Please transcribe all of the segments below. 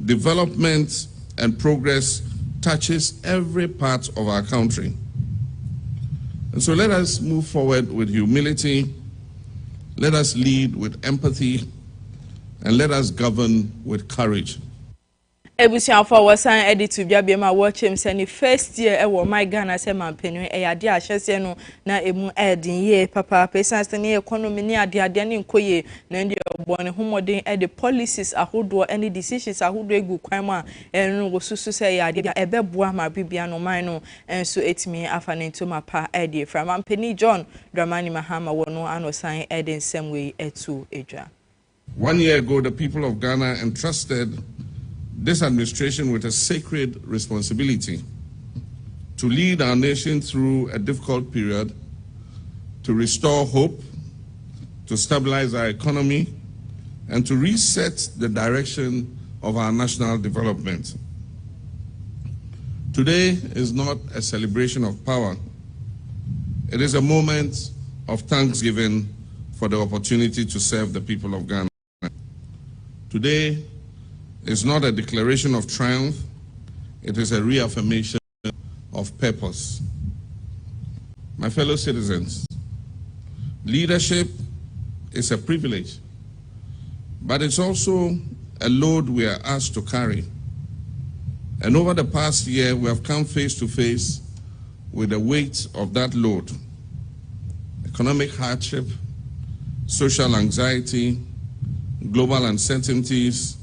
development and progress touches every part of our country. And so let us move forward with humility, let us lead with empathy, and let us govern with courage. Ebusiafo wasan edit to bia ma watch him say first year e wo my Ghana say mampenu e ade ahyese no na emu edin ye papa pesan say ne economy ne ade ne nkoye na ndi obone homodin e the policies ahodo any decisions ahodo egu kwan ma enu wo susu say ade ebeboa ma bibia no man no enso etimi afa ne ntoma pa ade from mampeni John Dramani Mahama wono anosan edin same way etu edwa. 1 year ago, the people of Ghana entrusted this administration with a sacred responsibility to lead our nation through a difficult period, to restore hope, to stabilize our economy, and to reset the direction of our national development. Today is not a celebration of power. It is a moment of thanksgiving for the opportunity to serve the people of Ghana. Today is not a declaration of triumph, it is a reaffirmation of purpose. My fellow citizens, leadership is a privilege, but it's also a load we are asked to carry. And over the past year, we have come face to face with the weight of that load. Economic hardship, social anxiety, global uncertainties,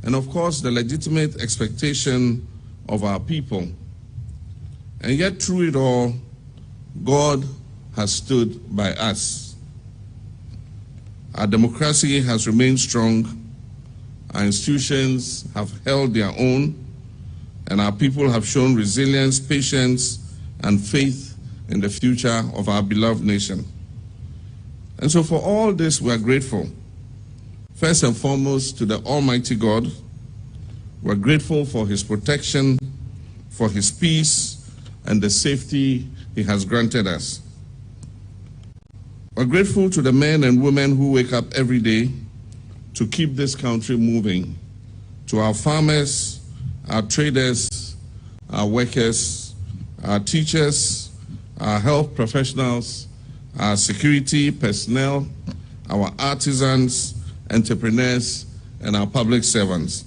and of course, the legitimate expectation of our people. And yet, through it all, God has stood by us. Our democracy has remained strong, our institutions have held their own, and our people have shown resilience, patience, and faith in the future of our beloved nation. And so for all this, we are grateful. First and foremost, to the Almighty God, we're grateful for His protection, for His peace, and the safety He has granted us. We're grateful to the men and women who wake up every day to keep this country moving, to our farmers, our traders, our workers, our teachers, our health professionals, our security personnel, our artisans, entrepreneurs, and our public servants.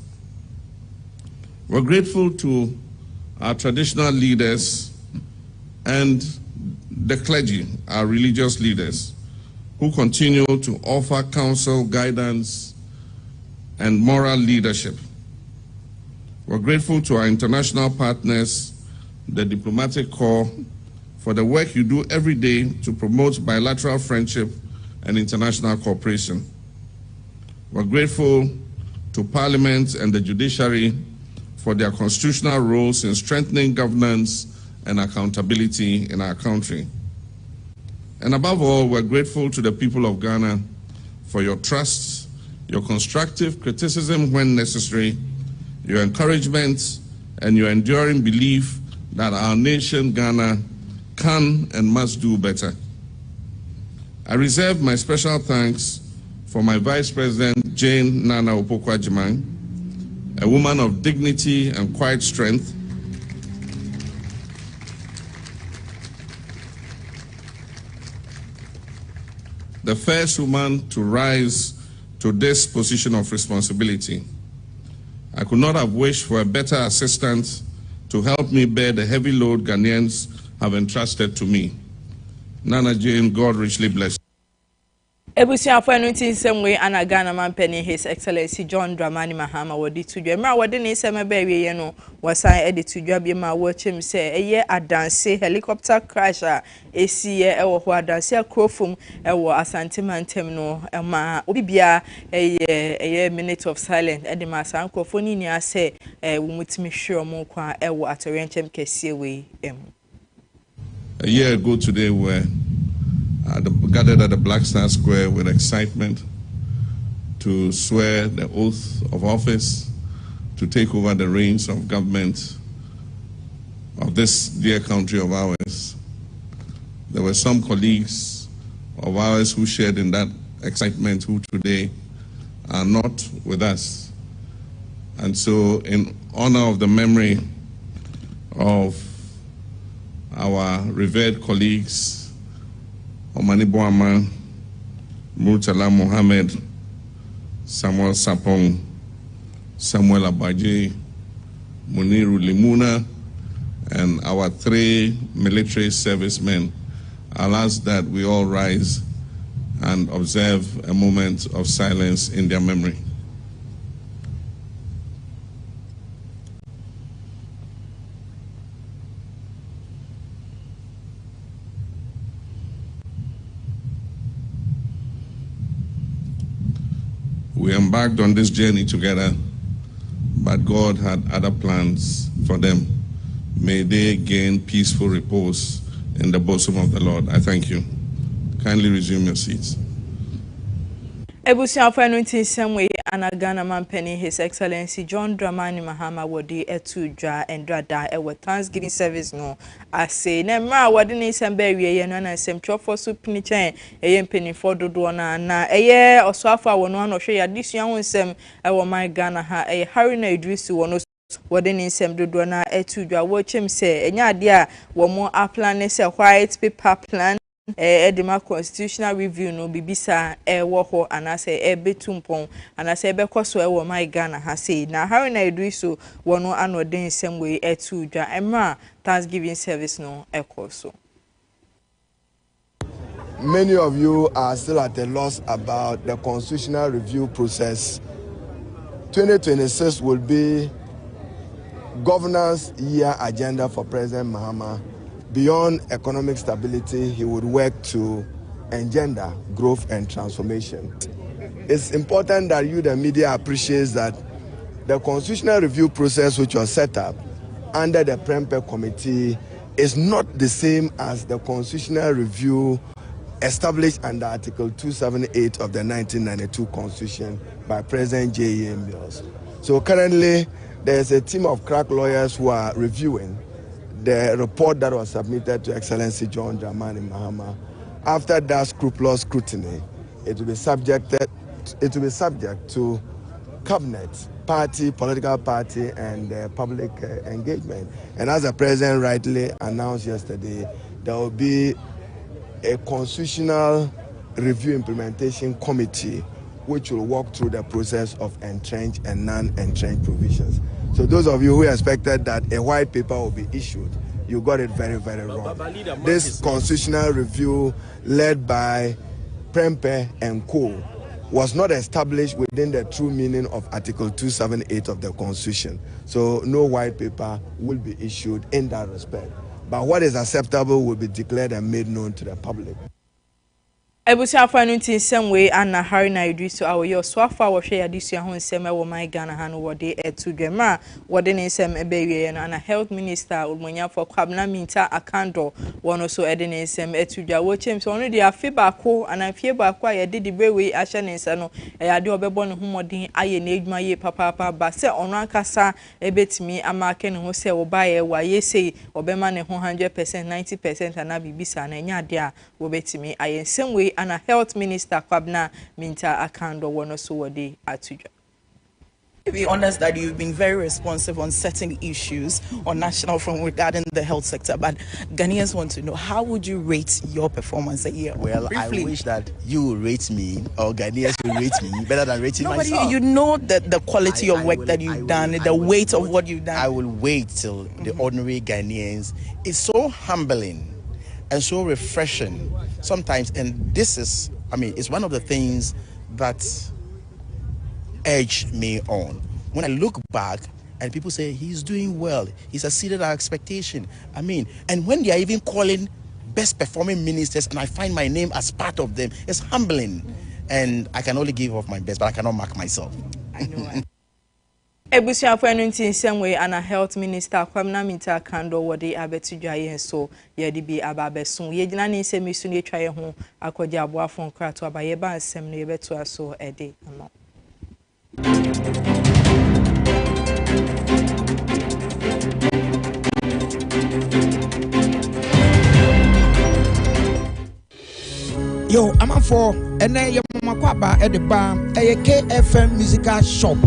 We're grateful to our traditional leaders and the clergy, our religious leaders, who continue to offer counsel, guidance, and moral leadership. We're grateful to our international partners, the diplomatic corps, for the work you do every day to promote bilateral friendship and international cooperation. We're grateful to Parliament and the judiciary for their constitutional roles in strengthening governance and accountability in our country. And above all, we're grateful to the people of Ghana for your trust, your constructive criticism when necessary, your encouragement, and your enduring belief that our nation, Ghana, can and must do better. I reserve my special thanks for my Vice President, Jane Nana Opoku-Agyeman, a woman of dignity and quiet strength, the first woman to rise to this position of responsibility. I could not have wished for a better assistant to help me bear the heavy load Ghanaians have entrusted to me. Nana Jane, God richly bless you. Ebusiafo anuti semwe ana Ghana mampeni His Excellency John Dramani Mahama wodi tudwa mra wodi ne sema ba wiye no wasan edit tudwa bi ma wachim se eye adanse helicopter crash a esiye ewo ho adanse akrofum ewo Asante Mantem no ma obibia eye minute of silence ede ma san krofo ni ni ase wumutimi hwe mo kwa ewo atorenchem kese we em. A year ago today where gathered at the Black Star Square with excitement to swear the oath of office to take over the reins of government of this dear country of ours. There were some colleagues of ours who shared in that excitement who today are not with us. And so, in honor of the memory of our revered colleagues, Omani Boama, Murtala Mohammed, Samuel Sapong, Samuel Abaji, Muniru Limuna, and our 3 military servicemen, I'll ask that we all rise and observe a moment of silence in their memory. We embarked on this journey together, but God had other plans for them. May they gain peaceful repose in the bosom of the Lord. I thank you. Kindly resume your seats. Ebusiafo enu some way Ghana Mampeni, His Excellency John Dramani Mahama wodi etu dwa endrada ewe Thanksgiving service no ase na mra wodi ni sembe wiye no na semtwofo so pinichen eye mpenifo dodo na eye osoafo awono anohwe ya disua wonsem ewo my Ghana ha eye Haruna Idrisu wono wodi ni sem dodo na etu dwa wo chem se enya ade a wo mo plan se white paper plan edema constitutional review no bibisa wo ho anase betumpon anase bekoso wo my Ghana ha say na Haruna Idrisu wono anoden sem we etu dwa emra Thanksgiving service no ekoso. Many of you are still at a loss about the constitutional review process. 2026 will be governance year agenda for President Mahama. Beyond economic stability, he would work to engender growth and transformation. It's important that you, the media, appreciate that the constitutional review process which was set up under the Prempeh Committee is not the same as the constitutional review established under Article 278 of the 1992 Constitution by President J.E.A. Mills. So currently, there's a team of crack lawyers who are reviewing the report that was submitted to Excellency John Dramani Mahama. After that scrupulous scrutiny, it will be subject to cabinet, party, political party, and public engagement. And as the President rightly announced yesterday, there will be a constitutional review implementation committee which will walk through the process of entrenched and non-entrenched provisions. So those of you who expected that a white paper will be issued, you got it very, very wrong. This constitutional review led by Prempeh and Co. was not established within the true meaning of Article 278 of the Constitution. So no white paper will be issued in that respect. But what is acceptable will be declared and made known to the public. Ebusiafo anu tin sem we ana Haruna Idrisu awoye osoafo awhwe ya disua ho nsem ewo my Ghana ha no wode etu dwema wode ne nsem ebewie no ana health minister Olmonyafo Kwabena Minta Akando wono so ede ne nsem etu dwa wo chem so ono de afi baako ana fie baako a ye de brewe ahye ne nsa no ya de obebo ne homodin aye na edwuma ye papa ba se ono ankasa ebetimi amake ne ho se wo ba ye wa ye sei obema ne ho 100% 90% ana bibisa na nya de a wo betimi aye nsem we and a health minister Kwabena Minta Akando wono so wodi atudwa. We understand that you've been very responsive on certain issues on national front regarding the health sector, but Ghanaians want to know, how would you rate your performance a year? Well, briefly. I wish that you will rate me, or Ghanaians will rate me better than rating myself. But you know the quality of work that you've done, the weight of what you've done. I will wait till the ordinary Ghanaians. It's so humbling and so refreshing sometimes, and this is, it's one of the things that urge me on. When I look back and people say he's doing well, he's exceeded our expectation. And when they are even calling best performing ministers and I find my name as part of them, it's humbling. And I can only give off my best, but I cannot mark myself. I know. Ebusiafo enu tin sem we ana health minister Kwabena Minta Akando wode abetudwa yen so ye de bi ababesun ye gina ne nsem isu ne twa ye ho akogye aboafo nkrato abaye ba nsem ne yebetu aso ede ama. Yo, I'm for ene ye mama kwaba e de ba e KFM musical shop.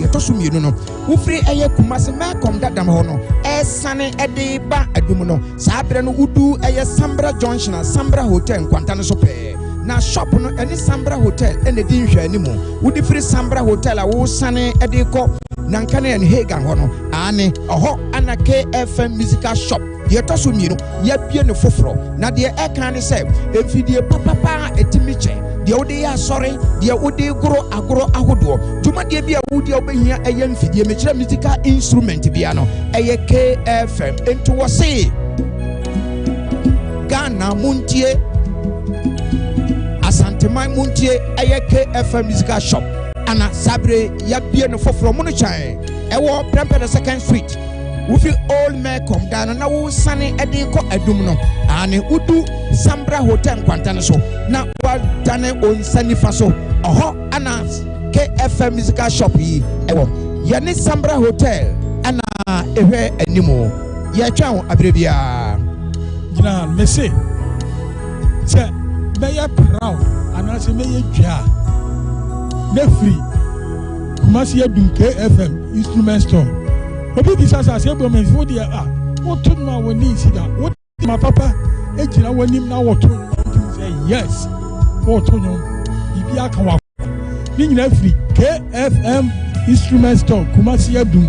de to so mienu no wo free eye kumase Malcolm dadam ho no sane ede ba adum no saa bre no udu eye Sambra Junction Sambra Hotel kwanta no so pe na shop no ene Sambra Hotel ene di nhwa animu wudi free Sambra Hotel a wo sane ede ko nanka na en Hagan ho no ane oho ana KFM musical shop de to so mienu ya bie ne foforo na de e kan ne se emfidie papa etimi che de wode ya sorry de wode goro agoro ahodo tuma de bia wode obehia eye emfidie mechira musical instrument bia no eye KFM ento wo se Ghana muntie Asantema muntie eye KFM musical shop ana sabre ya bie ne foforo mu no chan ewo Prempeh the 2nd Street Wufi old Malcolm down na wo sane ede ko adum no ane udu Sambra Hotel kwantane so na wa dane on sani faso oho ana KFM musical shop yi ewo ye ne Sambra Hotel ana ehwe animo ye twa abrebia gina mese se be ya proud ana se me ye dwa na free Kumasi ya dun KFM instrument store obi bisa sa se bo me fo dia what to no woni sida what my papa e gina woni na what to say yes what to no bibi aka wa ni nyina free KFM instrument store Kumasi ya dun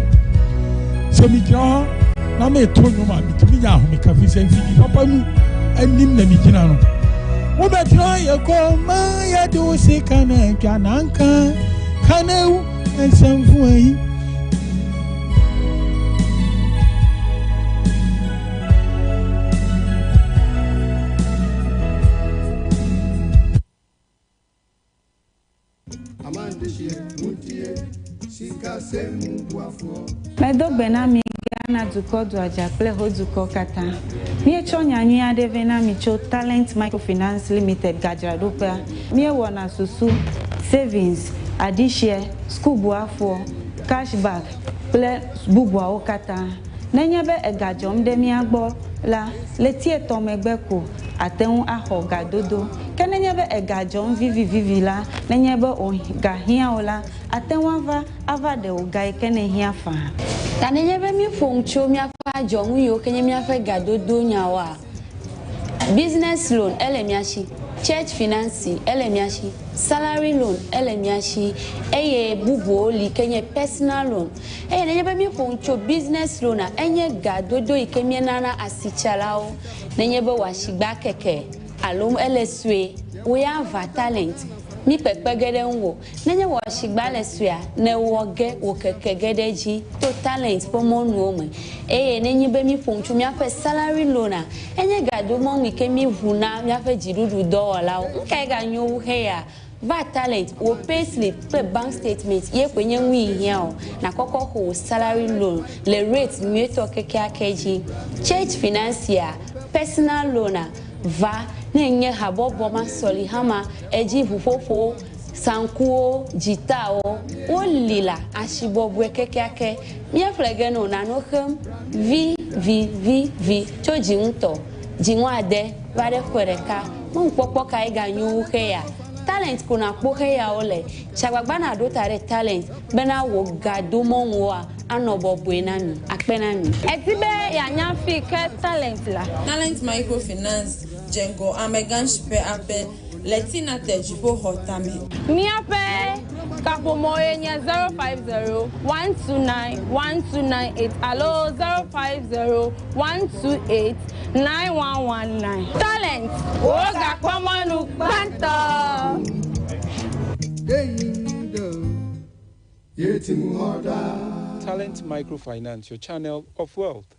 so mi gina na me to no ma mi tumi nya ho me ka fi se fi papa nu anim na mi gina no wo be try e ko ma ya do se kana twananka kana u ensemfu ayi Medo benami Ghana duko do ajakle ho duko kata. Mi echonya nyi ade vena mi cho Talent Microfinance Limited Gajradopa. Mi wona susu savings, adishie, school buafo, cashback, ple bubwa okata. Nenyebe egajom de mi agbo la letie tomegbeko ateun ahoga dodo. Kenenyebe egajom vivi la nenyebe o gahia ola atenwava ava de oga kene hia fa. Tanenyebe mi foncho mi afa jomu yo kenye mi afa gadodo nyawa. Business loan elemiashi, church finance elemiashi, salary loan elemiashi, eye bubo li kenye personal loan. Eye nenyebe mi foncho business loan a enye gadodo ikemie nana asichalao. Nenyebe washigba keke alum eleswe oya va talent mi pepe gede nwo nenye washigba leswe ne woge wo keke gede ji to talent pomo nu ome nenye be mi fonchu mi afa salary loan a enye gado mo mi ke mi vuna mi afa jirudu dola nke ga nyu he ya va talent wo pay slip pay bank statement ye kwenye nwi hia o na koko ho salary loan le rate mi to keke akeji church financier personal loan va nenye habobo masoli hama eji fufofo sankuo jitao olila ashibobwe kekeake miaflegeno nanokem vi choji nto jinwade vade kwereka mpopo kai ganyu heya talent kuna kpoke ya ole chagbagba na do tare talent bena wo gado monwa anobobwe nami akpenami etibe ya nyafi ke talent la Talent Microfinance Jengo Amegan Shipe Ape Letina Tejibo Hotame miape kapomo enya 050-129-1298 alo 050-128-9119 talent oga kwamanu banto Talent Microfinance, your channel of wealth.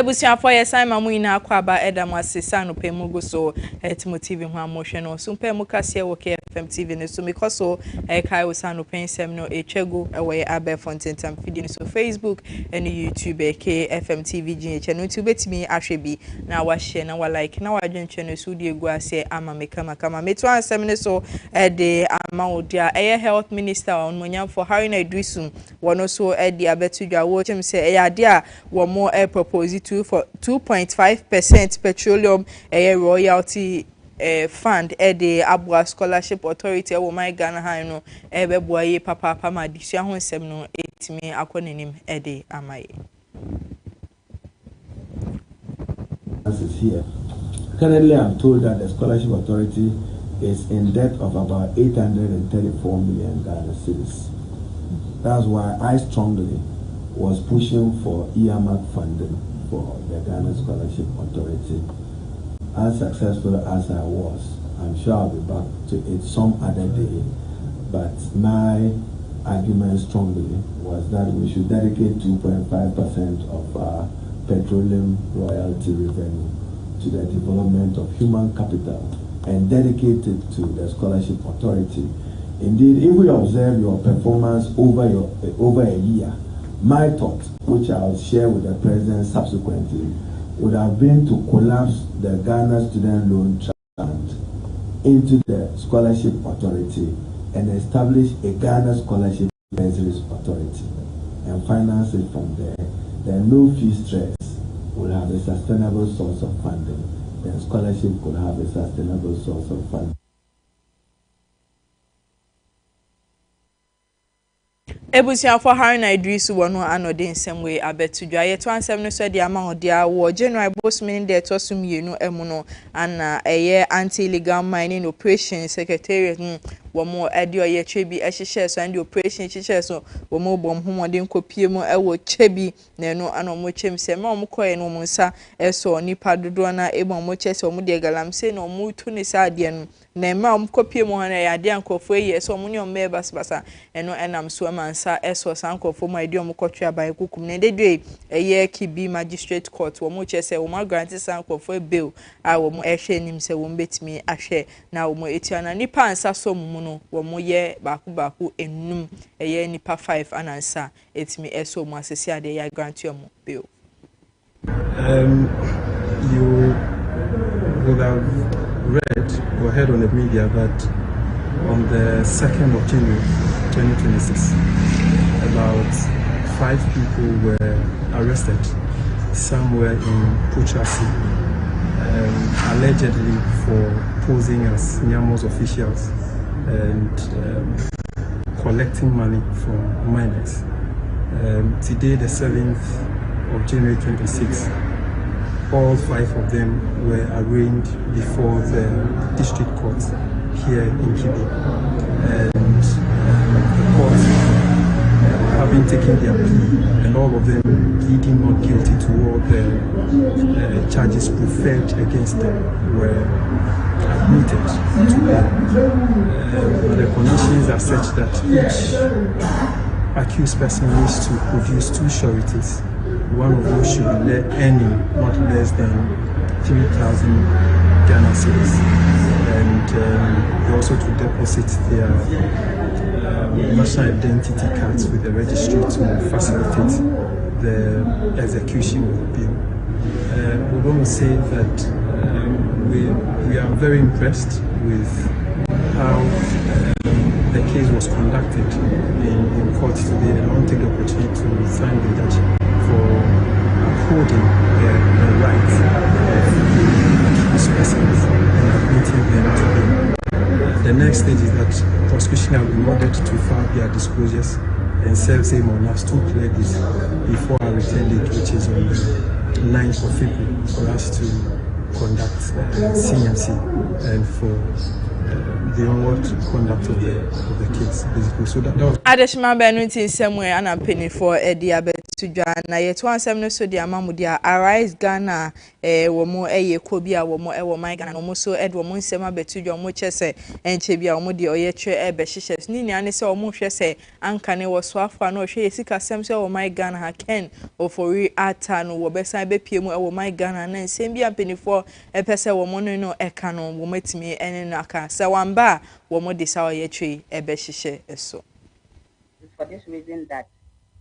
Ebusiafo ye Simon mu ina akwaba edam asesa no pemugo so Timo TV ho amohwe no so pemu kase wo KFM TV ne so because so kai wo sano pensem no echego we abe fontentam feed so Facebook and YouTube KFM TV gye no tu betimi ahwe bi na wa share na wa like na wa dwenche no so die gu ase ama mekama kama metu ansem ne so de ama odia health minister on monyam for Haruna Idrisum wono so de abetudwa wo chem se ade a wo mo propose to for 2.5% petroleum royalty fund the Abua Scholarship Authority wo my Ghana ha no beboa ye papa ma disua ho nsem no etimi akonenim de amaye. As is here. Currently I'm told that the Scholarship Authority is in debt of about 834 million Ghana cedis. That's why I strongly was pushing for earmark funding for the Ghana Scholarship Authority. As successful as I was, I'm sure I'll be back to it some other day. But my argument strongly was that we should dedicate 2.5% of our petroleum royalty revenue to the development of human capital and dedicate it to the Scholarship Authority. Indeed, if we observe your performance over a year, my thought, which I'll share with the President subsequently, would have been to collapse the Ghana Student Loan Trust into the Scholarship Authority and establish a Ghana Scholarship Authority and finance it from there. Then no fee stress will have a sustainable source of funding. Then scholarship could have a sustainable source of funding. Ebusiafo Haruna Idrisu wono anode nsem we abetudwa ye to ansem no so de ama odia wo January Bosman de to sum yenu emu no ana anti-illegal mining operation secretariat womo edio ye chebi ehihye so and operation ehihye so womo bom homode nkopie mu ewo chebi na no ana mo chem se ma mo koye no mo nsa eso nipa dodo na ebom mo chese mo de galamse na mo tu ni sa de no na ma mo kopie mu hana ya de ankofo ye so mo nyom me basbasa eno enam so mansa eso sankofo mo ide mo kotwe aban kukum na dedwe Kibi Magistrate Court womo chese womo grant sankofo bail a womo ehwe nim se womo betimi ahwe na womo etiana nipa ansa so mu no womo ye baku enum nipa 5 anansa etimi eso mo asese ade ya grant yomo bail. You would have read or heard on the media that on the 2nd of January 2026, about 5 people were arrested somewhere in Puchasi, allegedly for posing as Nyamos officials and collecting money from minors. Today, the 7th of January 26, all 5 of them were arraigned before the district court here in Kibi, and the court, having taken their plea, and all of them pleading not guilty to all the charges preferred against them, were admitted to bail. The conditions are such that each accused person needs to produce 2 sureties, one of which should be earning not less than 3,000 Ghana cedis, and also to deposit their national identity cards with the registry to facilitate the execution of the bill. We want to say that we are very impressed with how the case was conducted in court today, and I want to take the opportunity to thank the judge for upholding the rights of accused persons and admitting them to bail. The next stage is that prosecution have been ordered to file their disclosures and serve same on us 2 pledges before our return date, which is on the 9th of February, for us to conduct CMC and for the onward conduct of the case, basically. So that was Adeshima Benuti Semwe and a penny for Eddie Abbott. na yeto ansem no so dia mamudia Arise Ghana wo mo ko bia wo mo wo my Ghana no mo so wo mo nsem abetudwa mo chese enche bia wo mo de oye twe behihye ni ni ane se wo mo hwe se anka ne wo so afa no hwe yesika sem se wo my Ghana ha ken ofori ata no wo besan be pie mu wo my Ghana na nsem bia mpenifo pese wo mo no eka no wo matimi ene no aka se wamba wo mo de sa oye twe behihye eso. For this reason that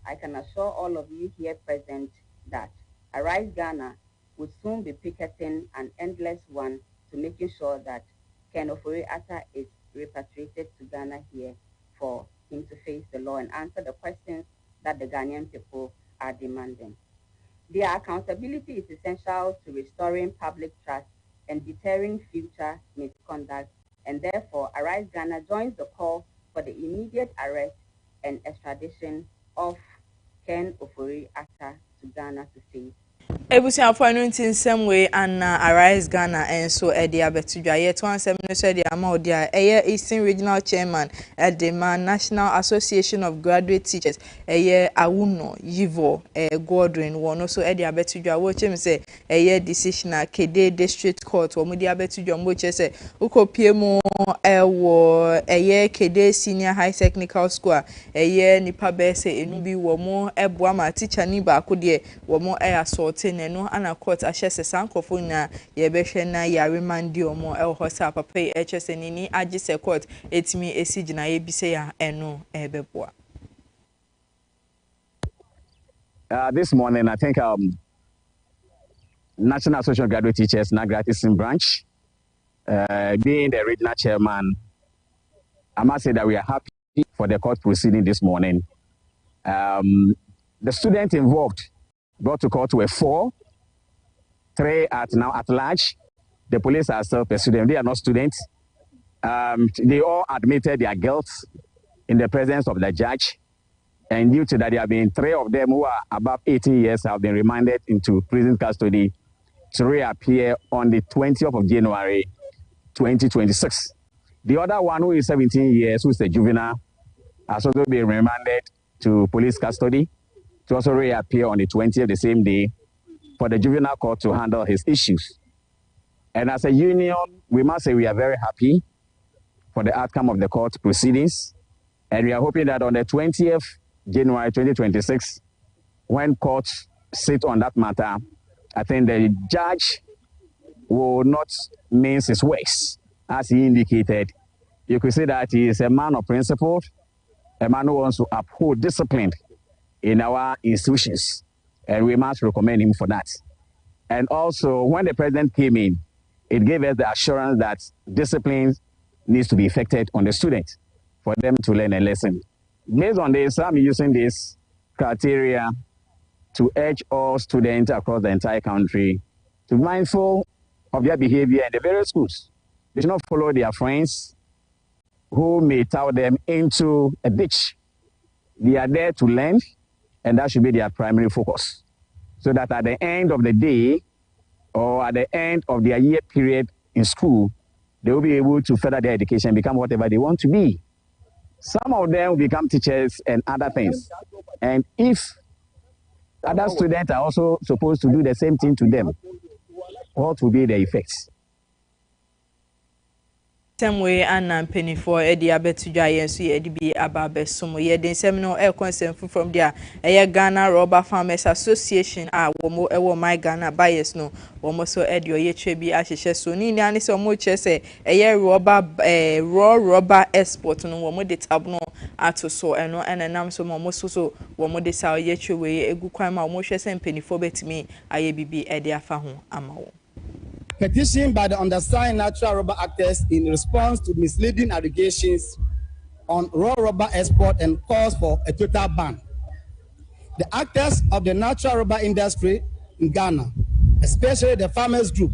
I can assure all of you here present that Arise Ghana will soon be picketing an endless one to making sure that Ken Ofori-Atta is repatriated to Ghana here for him to face the law and answer the questions that the Ghanaian people are demanding. Their accountability is essential to restoring public trust and deterring future misconduct, and therefore Arise Ghana joins the call for the immediate arrest and extradition of Ken Ofori-Atta to Ghana to face. Ebusia for no in some way and Arise Ghana and so Eddie Abetudwa yet one seven said the amount there Eastern Regional Chairman at the National Association of Graduate Teachers Awuno Yivo Godwin one also Eddie Abetudwa watch him say decision at Kede District Court or Mudi Abetudwa which say uko piemo wo Kede Senior High Technical School nipa bese enubi wo mo eboama teacher ni ba akode wo mo assault no ana court ahye sankofo na ye behwe na ya remandi omo hosa papa HSN ni agise court etimi esigina ye bise ya eno ebeboa. This morning I think National Association of Graduate Teachers Nagratism branch being the regional chairman, I must say that we are happy for the court proceeding this morning. The students involved brought to court were 4, 3 are now at large. The police are still pursuing them. They are not students. They all admitted their guilt in the presence of the judge. And due to that, there have been 3 of them who are above 18 years have been remanded into prison custody to reappear on the 20th of January, 2026. The other one, who is 17 years, who is a juvenile, has also been remanded to police custody to also reappear on the 20th, the same day, for the juvenile court to handle his issues. And as a union, we must say we are very happy for the outcome of the court proceedings. And we are hoping that on the 20th January 2026, when courts sit on that matter, I think the judge will not mince his words. As he indicated, you could say that he is a man of principle, a man who wants to uphold discipline in our institutions, and we must recommend him for that. And also, when the president came in, it gave us the assurance that discipline needs to be effected on the students for them to learn a lesson. Based on this, I'm using this criteria to urge all students across the entire country to be mindful of their behavior in the various schools. They should not follow their friends who may throw them into a ditch. They are there to learn, and that should be their primary focus. So that at the end of the day, or at the end of their year period in school, they will be able to further their education, become whatever they want to be. Some of them will become teachers and other things. And if other students are also supposed to do the same thing to them, what will be the effects? Same way and penny for Eddie Abetudwa yensu Eddie B ababe sumo ye den seminar consent from there Ghana Rubber Farmers Association womo my Ghana bias no womo so Eddie ye trebi ahihye so ni ni ane se womo che se raw rubber export no womo de tab no ato so eno enenam so womo so womo de sa ye trewe egu kwan ma womo hwe se penny for betimi aye bibi Eddie afa ho amawo. Petition by the undersigned natural rubber actors in response to misleading allegations on raw rubber export and calls for a total ban. The actors of the natural rubber industry in Ghana, especially the farmers group,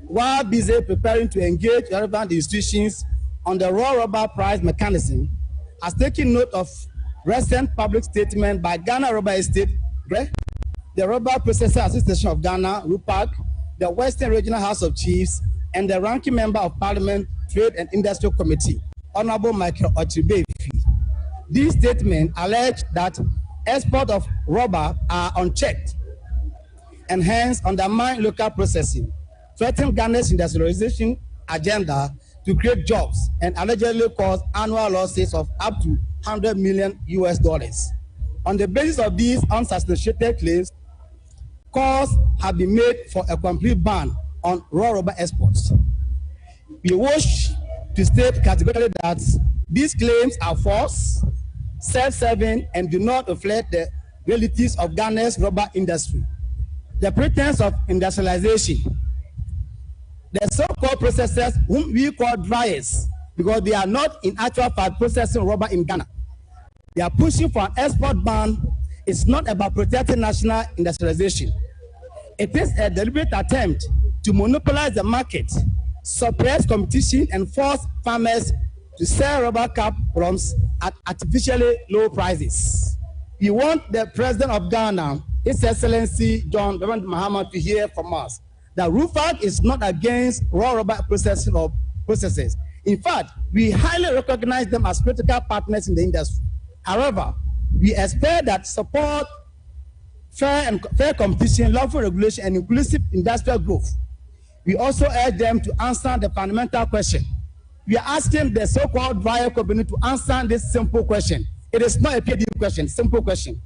while busy preparing to engage relevant institutions on the raw rubber price mechanism, has taken note of recent public statement by Ghana Rubber Estate, the Rubber Processor Association of Ghana, RUPAC, the Western Regional House of Chiefs, and the ranking member of Parliament, Trade and Industrial Committee, Honorable Michael Ochibefi. These statements allege that export of rubber are unchecked and hence undermine local processing, threaten Ghana's industrialization agenda to create jobs, and allegedly cause annual losses of up to $100 million. On the basis of these unsubstantiated claims, calls have been made for a complete ban on raw rubber exports. We wish to state categorically that these claims are false, self-serving, and do not reflect the realities of Ghana's rubber industry. The pretense of industrialization, the so-called processors, whom we call dryers, because they are not in actual fact processing rubber in Ghana. They are pushing for an export ban. It's not about protecting national industrialization. It is a deliberate attempt to monopolize the market, suppress competition, and force farmers to sell rubber cap plums at artificially low prices. We want the President of Ghana, His Excellency John Mahama, to hear from us that RUFAC is not against raw rubber processing or processes. In fact, we highly recognize them as critical partners in the industry. However, we expect that support fair competition, lawful regulation, and inclusive industrial growth. We also urge them to answer the fundamental question. We are asking the so-called dryer company to answer this simple question. It is not a PhD question, simple question.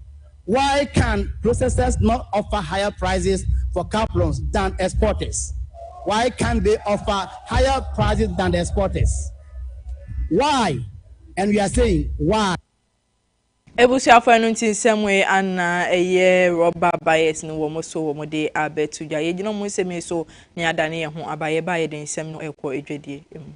Why can processors not offer higher prices for cap loans than exporters? Why can't they offer higher prices than the exporters? Why? And we are saying, why? Ebusiafo anu ntinsemwe ana eye rubber buyers no wo so wo de abetu dwa ye gino mu nsem so ne adane ye ho abaye baye de nsem no ekọ edwadie emu.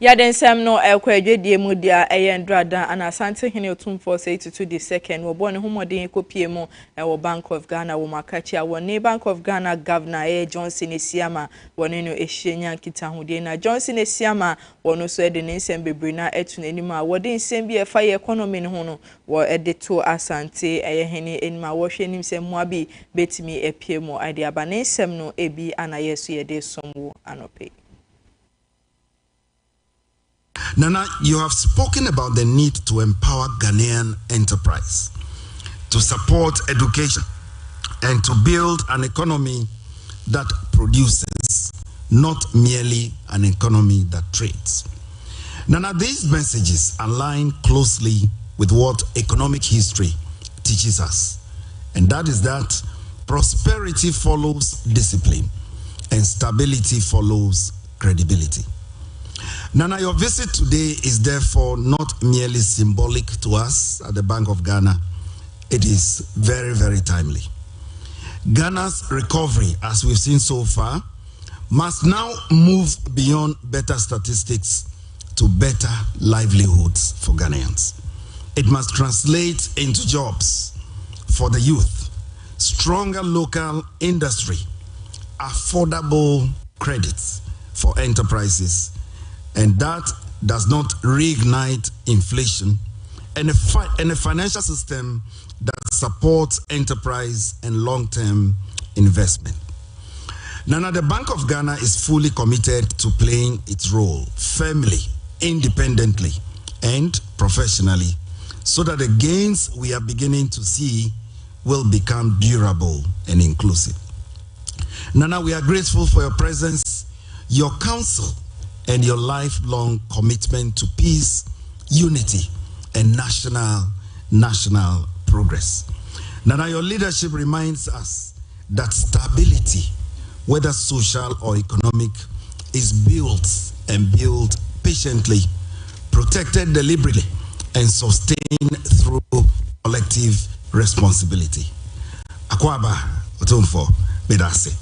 Yaden sem no ekwa edwedie mu dia eyendrada ana Asante Hene Otumfo 82 the second wo born homodin kopie mu wo Bank of Ghana wo makachi a wo ne Bank of Ghana Governor Johnson Esiama woni no ehyenya nkitahode na Johnson Esiama wono so ede ne nsem bebre na etu nanim a wo de nsem bi efa ye economy ne ho no wo ede to Asante Hene enima wo hwe nim sem mu abi betimi epie mu ade aba ne nsem no ebi ana yeso ye de somwo anope. Nana, you have spoken about the need to empower Ghanaian enterprise, to support education, and to build an economy that produces, not merely an economy that trades. Nana, these messages align closely with what economic history teaches us, and that is that prosperity follows discipline, and stability follows credibility. Nana, your visit today is therefore not merely symbolic to us at the Bank of Ghana. It is very, very timely. Ghana's recovery, as we've seen so far, must now move beyond better statistics to better livelihoods for Ghanaians. It must translate into jobs for the youth, stronger local industry, affordable credits for enterprises, and that does not reignite inflation, and a financial system that supports enterprise and long-term investment. Nana, the Bank of Ghana is fully committed to playing its role firmly, independently, and professionally, so that the gains we are beginning to see will become durable and inclusive. Nana, we are grateful for your presence, your counsel, and your lifelong commitment to peace, unity, and national progress. Nana, your leadership reminds us that stability, whether social or economic, is built patiently, protected deliberately, and sustained through collective responsibility. Akwaba Otumfo Medase.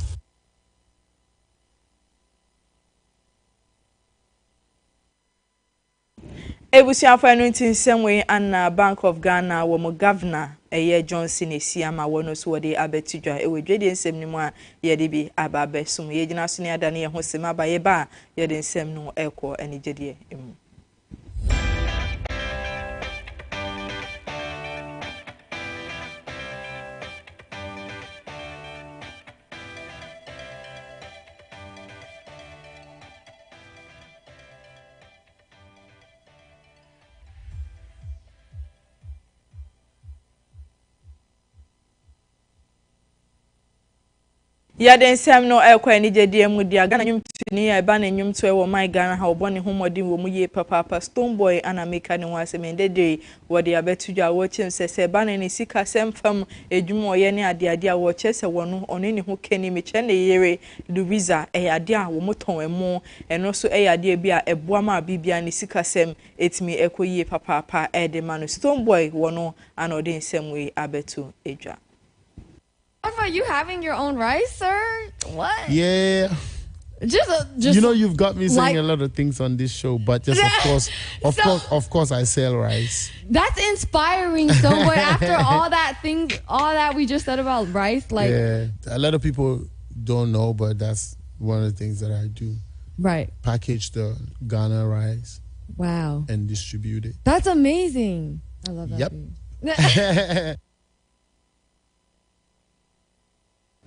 Ebusiafo enu ntinsem anna Bank of Ghana wo mo governor eye Johnson Esiama wono so wode abetidwa ewedwede nsem ni mu a yede bi ababesum ye gina so ne ada ne ye ho sema ba ye ba yede nsem no ekọ anigede emu. Yaden sem no ekwa ni jedie mu dia Ghana nyumtuni e ba na nyumto e wo my Ghana ha obone homodin wo mu ye papa Stonebwoy ana meka ne wase mendede wo de abetudwa wo chim sese ba na ni sika semfam edwuma oye ne ade a wo chese wono ono ne ho keni me che ne yere Louisa e ade a wo moton emo eno so e ade bi a eboa ma bibia ne sika sem etimi ekoye papa e de manu Stonebwoy wono ana odin sem we abetu edwa. Are you having your own rice, sir? What? Yeah. Just you know, you've got me saying a lot of things on this show, but just of course, I sell rice. That's inspiring. So, but after all that we just said about rice, like yeah, a lot of people don't know, but that's one of the things that I do. Right. Package the Ghana rice. Wow. And distribute it. That's amazing. I love that. Yep.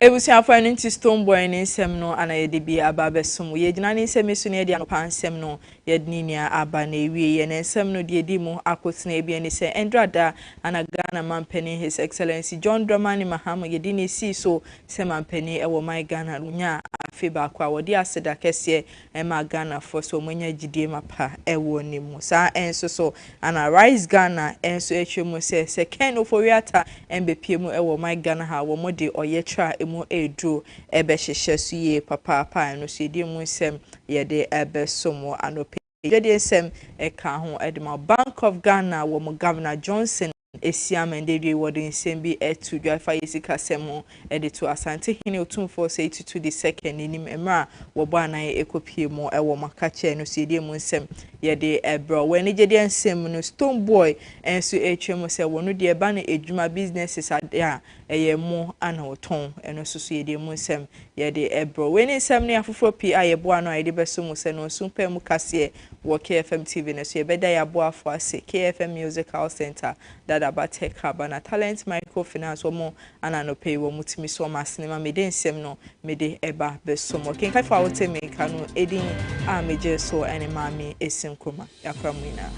Ebusiafo enu nti Stonebwoy ne nsem no ana yede bi ababesum ye gina ne nsem so ne de anopa nsem no yede ninia aba na ewie ye ne nsem no de di mu akotena ebi ne se endrada ana Ghana mampeni His Excellency John Dramani Mahama yede ne si so se mampeni e wo my Ghana nya afi ba kwa wode aseda kese e ma Ghana for so mwanya gidie mapa e wo ni mu sa enso so ana Rise Ghana enso etwemu se ken oforiata embepie mu e wo my Ghana ha wo mode oyetra mu edu ebe hyehyɛ so ye papa no so di mu nsem ye de ebe somo anope ye de nsem e ka ho edema Bank of Ghana wo mo Governor Johnson Esiama ndedwe wode nsem bi etu dwafa yesika semo ede to Asante hene otumfo say to the second nim emra wo bo anan ekopie mu e wo makache no so di mu nsem ye de ebro we ne gede nsem no Stonebwoy enso etwemu se wono de eba na edwuma businesses ade a eye mu ana oton eno so ye de mu nsem ye de ebro we ne nsem ne afofo pi a ye bo ano ye de beso mu se no sumpa mu kase wo KFM TV ne so ye beda ya bo afo ase KFM Musical Center dada bateka bana Talent Microfinance wo mo ana no pay wo mutimi so ma sinema me de nsem no me de eba beso mo ken kai fa wo te me ka no edin a meje so ene mami esim kuma yakramina